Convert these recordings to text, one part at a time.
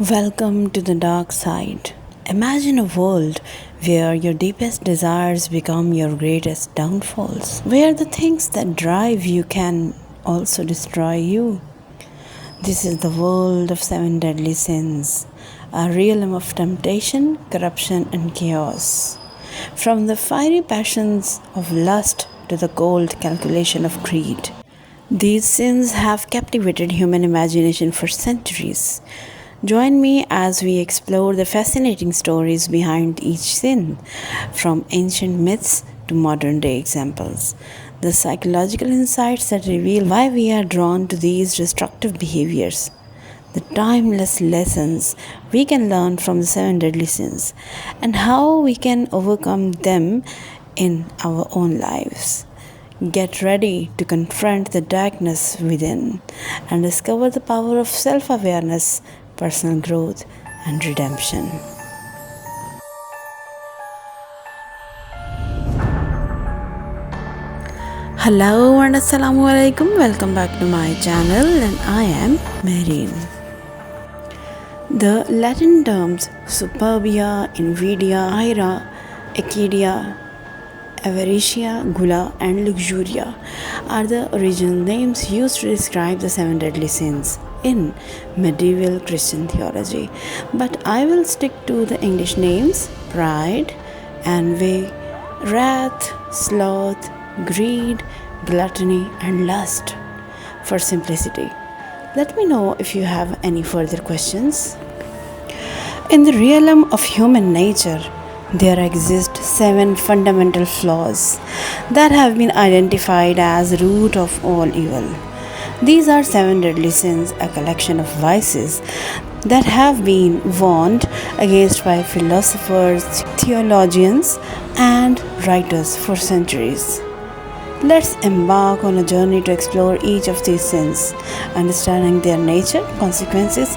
Welcome to the dark side. Imagine a world where your deepest desires become your greatest downfalls, where the things that drive you can also destroy you. This is the world of seven deadly sins, a realm of temptation, corruption, and chaos. From the fiery passions of lust to the cold calculation of greed, these sins have captivated human imagination for centuries. Join me as we explore the fascinating stories behind each sin, from ancient myths to modern day examples. The psychological insights that reveal why we are drawn to these destructive behaviors. The timeless lessons we can learn from the seven deadly sins, and how we can overcome them in our own lives. Get ready to confront the darkness within and discover the power of self awareness, personal growth, and redemption. Hello and Assalamu alaikum. Welcome back to my channel, and I am Marine. The Latin terms superbia, invidia, ira, acedia, avaricia, gula, and luxuria are the original names used to describe the seven deadly sins in medieval Christian theology. But I will stick to the English names: pride, envy, wrath, sloth, greed, gluttony, and lust for simplicity. Let me know if you have any further questions. In the realm of human nature, there exist seven fundamental flaws that have been identified as root of all evil. These are seven deadly sins, a collection of vices that have been warned against by philosophers, theologians, and writers for centuries. Let's embark on a journey to explore each of these sins, understanding their nature, consequences,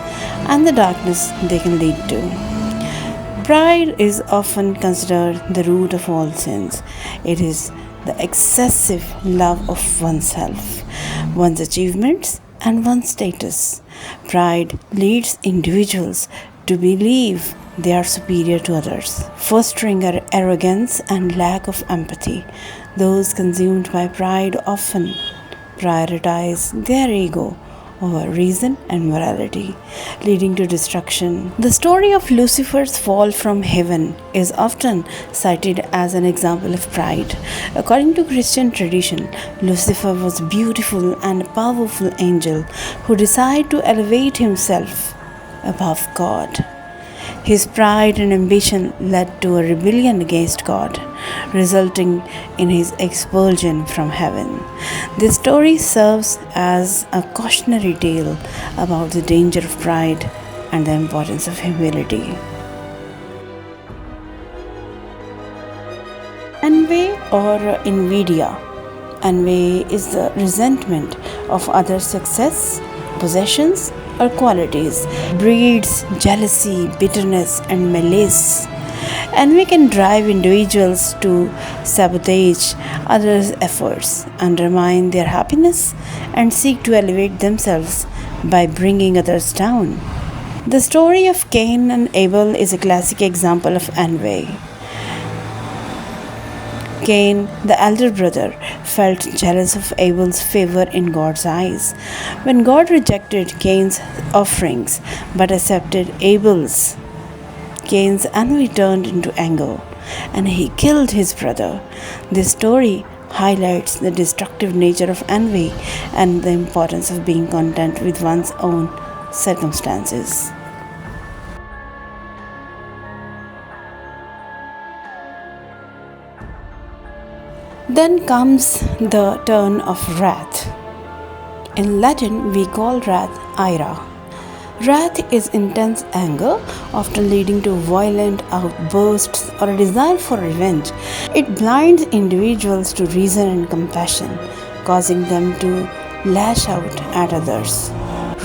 and the darkness they can lead to. Pride is often considered the root of all sins. It is the excessive love of oneself, one's achievements, and one's status. Pride leads individuals to believe they are superior to others, fostering arrogance and lack of empathy. Those consumed by pride often prioritize their ego over reason and morality, leading to destruction. The story of Lucifer's fall from heaven is often cited as an example of pride. According to Christian tradition, Lucifer was a beautiful and powerful angel who decided to elevate himself above God. His pride and ambition led to a rebellion against God, resulting in his expulsion from heaven. This story serves as a cautionary tale about the danger of pride and the importance of humility. Envy or invidia. Envy is the resentment of others' success, possessions, or qualities, breeds jealousy, bitterness, and malice. Envy can drive individuals to sabotage others' efforts, undermine their happiness, and seek to elevate themselves by bringing others down. The story of Cain and Abel is a classic example of envy. Cain, the elder brother, felt jealous of Abel's favor in God's eyes. When God rejected Cain's offerings but accepted Abel's, Cain's envy turned into anger, and he killed his brother. This story highlights the destructive nature of envy and the importance of being content with one's own circumstances. Then comes the turn of wrath. In Latin, we call wrath ira. Wrath is intense anger, often leading to violent outbursts or a desire for revenge. It blinds individuals to reason and compassion, causing them to lash out at others.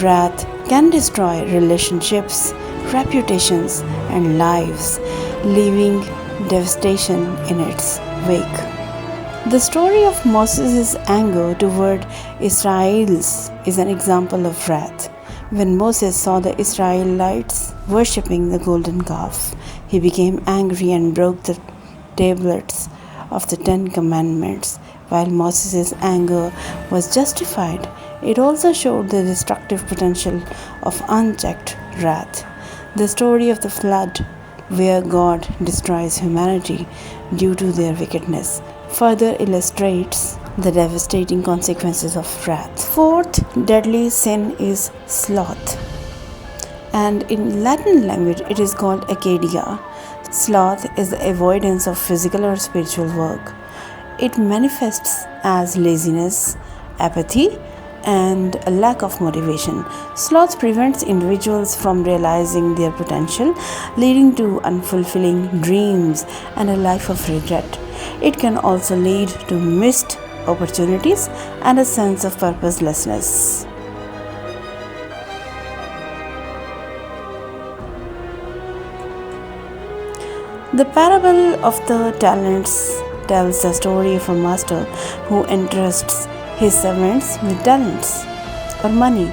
Wrath can destroy relationships, reputations, and lives, leaving devastation in its wake. The story of Moses' anger toward Israelites is an example of wrath. When Moses saw the Israelites worshipping the golden calf, he became angry and broke the tablets of the Ten Commandments. While Moses' anger was justified, it also showed the destructive potential of unchecked wrath. The story of the flood, where God destroys humanity due to their wickedness, further illustrates the devastating consequences of wrath. Fourth deadly sin is sloth, and in Latin language it is called acedia. Sloth is the avoidance of physical or spiritual work. It manifests as laziness, apathy, and a lack of motivation. Sloth prevents individuals from realizing their potential, leading to unfulfilling dreams and a life of regret. It can also lead to missed opportunities and a sense of purposelessness. The parable of the talents tells the story of a master who entrusts his servants with talents or money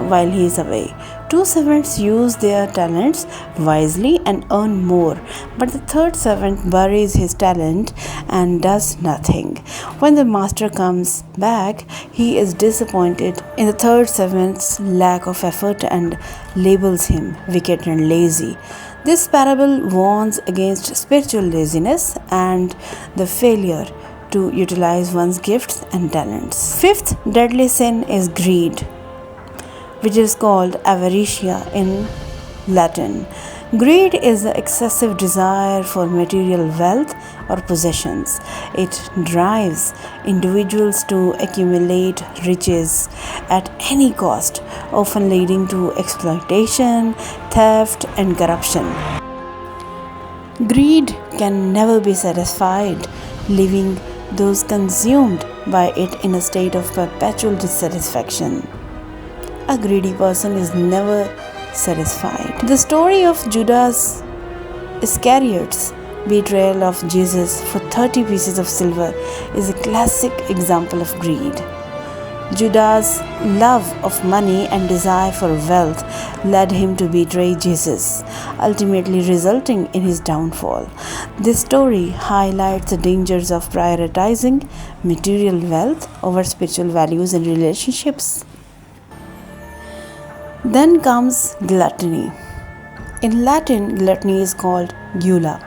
while he is away. Two servants use their talents wisely and earn more, but the third servant buries his talent and does nothing. When the master comes back, he is disappointed in the third servant's lack of effort and labels him wicked and lazy. This parable warns against spiritual laziness and the failure to utilize one's gifts and talents. Fifth deadly sin is greed, which is called avaritia in Latin. Greed is the excessive desire for material wealth or possessions. It drives individuals to accumulate riches at any cost, often leading to exploitation, theft, and corruption. Greed can never be satisfied, leaving those consumed by it in a state of perpetual dissatisfaction. A greedy person is never satisfied. The story of Judas Iscariot's betrayal of Jesus for 30 pieces of silver is a classic example of greed. Judas' love of money and desire for wealth led him to betray Jesus, ultimately resulting in his downfall. This story highlights the dangers of prioritizing material wealth over spiritual values and relationships. Then comes gluttony. In Latin, gluttony is called gula.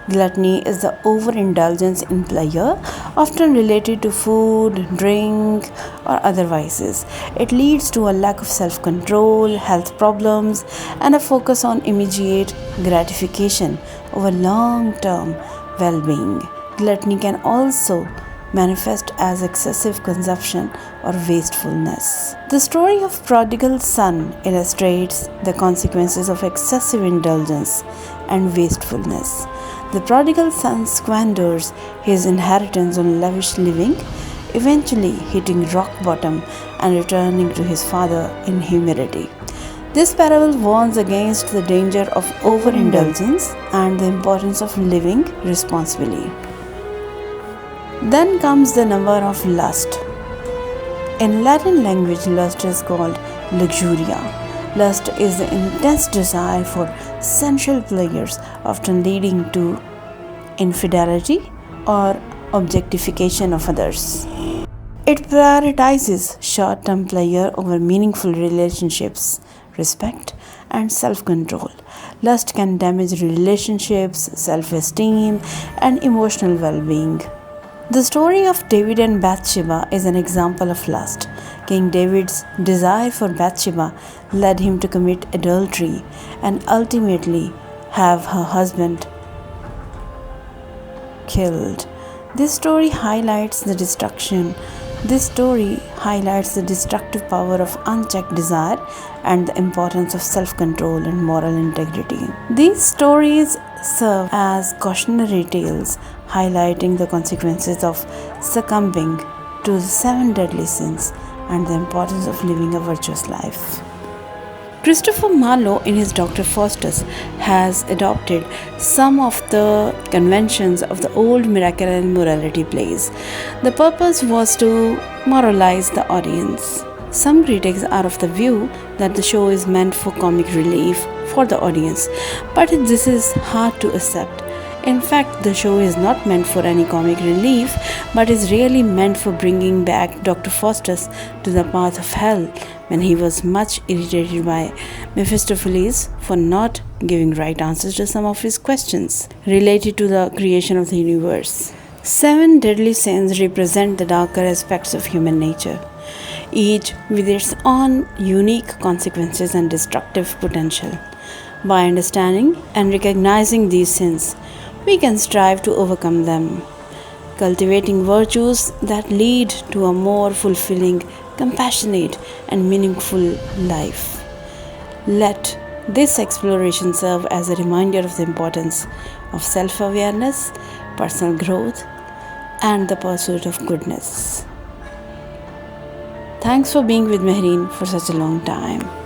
Gluttony is the overindulgence in pleasure, often related to food, drink, or other vices. It leads to a lack of self-control, health problems, and a focus on immediate gratification over long-term well-being. Gluttony can also manifest as excessive consumption or wastefulness. The story of prodigal son illustrates the consequences of excessive indulgence and wastefulness. The prodigal son squanders his inheritance on lavish living, eventually hitting rock bottom and returning to his father in humility. This parable warns against the danger of overindulgence and the importance of living responsibly. Then comes the number of lust. In Latin language, lust is called luxuria. Lust is the intense desire for sensual pleasures, often leading to infidelity or objectification of others. It prioritizes short-term pleasure over meaningful relationships, respect, and self-control. Lust can damage relationships, self-esteem, and emotional well-being. The story of David and Bathsheba is an example of lust. King David's desire for Bathsheba led him to commit adultery and ultimately have her husband killed. This story highlights the destructive power of unchecked desire and the importance of self-control and moral integrity. These stories serve as cautionary tales, highlighting the consequences of succumbing to the 7 deadly sins and the importance of living a virtuous life. Christopher Marlow, in his Dr. Faustus, has adopted some of the conventions of the old miracle and morality plays. The purpose was to moralize the audience. Some critics are of the view that the show is meant for comic relief for the audience, but this is hard to accept. In fact, the show is not meant for any comic relief, but is really meant for bringing back Dr. Faustus to the path of hell when he was much irritated by Mephistopheles for not giving right answers to some of his questions related to the creation of the universe. 7 deadly sins represent the darker aspects of human nature, each with its own unique consequences and destructive potential. By understanding and recognizing these sins, we can strive to overcome them, cultivating virtues that lead to a more fulfilling, compassionate, and meaningful life. Let this exploration serve as a reminder of the importance of self awareness, personal growth, and the pursuit of goodness. Thanks for being with Mehreen for such a long time.